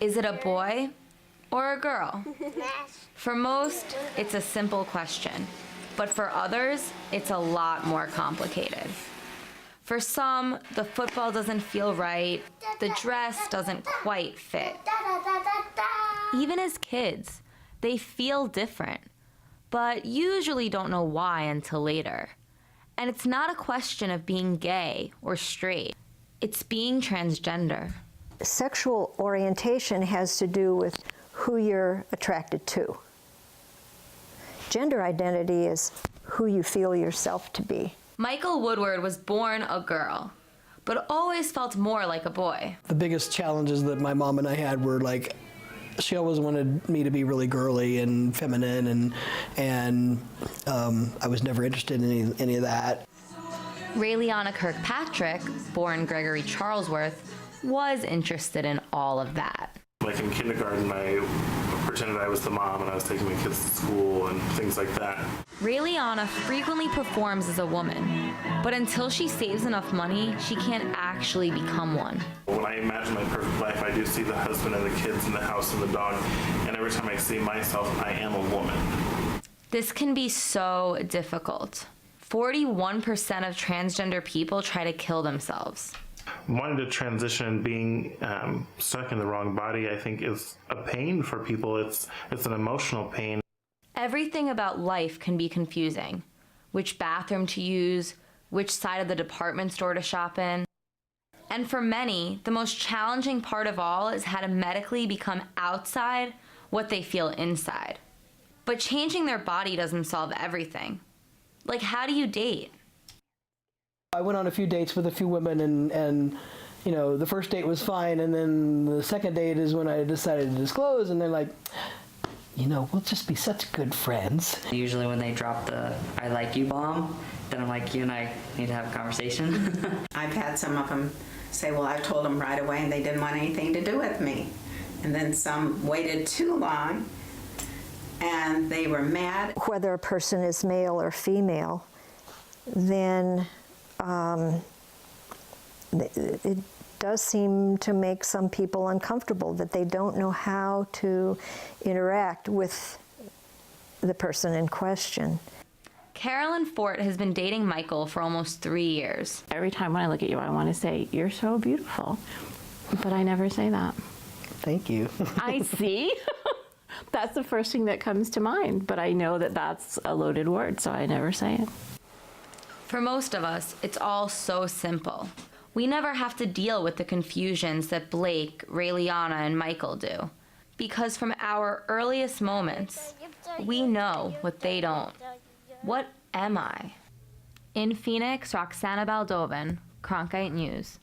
Is it a boy or a girl? For most, it's a simple question, but for others, it's a lot more complicated. For some, the football doesn't feel right, the dress doesn't quite fit. Even as kids, they feel different, but usually don't know why until later. And it's not a question of being gay or straight, it's being transgender. Sexual orientation has to do with who you're attracted to. Gender identity is who you feel yourself to be. Michael Woodward was born a girl, but always felt more like a boy. The biggest challenges that my mom and I had were like, she always wanted me to be really girly and feminine, and I was never interested in any of that. Rayliana Kirkpatrick, born Gregory Charlesworth, was interested in all of that. Like in kindergarten, I pretended I was the mom and I was taking my kids to school and things like that. Rayliana frequently performs as a woman, but until she saves enough money, she can't actually become one. When I imagine my perfect life, I do see the husband and the kids and the house and the dog, and every time I see myself, I am a woman. This can be so difficult. 41% of transgender people try to kill themselves. Wanting to transition and being stuck in the wrong body, I think, is a pain for people. It's an emotional pain. Everything about life can be confusing. Which bathroom to use, which side of the department store to shop in. And for many, the most challenging part of all is how to medically become outside what they feel inside. But changing their body doesn't solve everything. Like, how do you date? I went on a few dates with a few women, and you know, the first date was fine, and then the second date is when I decided to disclose, and they're like, you know, we'll just be such good friends. Usually when they drop the "I like you" bomb, then I'm like, you and I need to have a conversation. I've had some of them say, well, I told them right away and they didn't want anything to do with me. And then some waited too long and they were mad. Whether a person is male or female, then it does seem to make some people uncomfortable that they don't know how to interact with the person in question. Carolyn Fort has been dating Michael for almost 3 years. Every time when I look at you, I want to say, you're so beautiful, but I never say that. Thank you. I see. That's the first thing that comes to mind, but I know that that's a loaded word, so I never say it. For most of us, it's all so simple. We never have to deal with the confusions that Blake, Rayliana, and Michael do. Because from our earliest moments, we know what they don't. What am I? In Phoenix, Roxanne Baldovin, Cronkite News.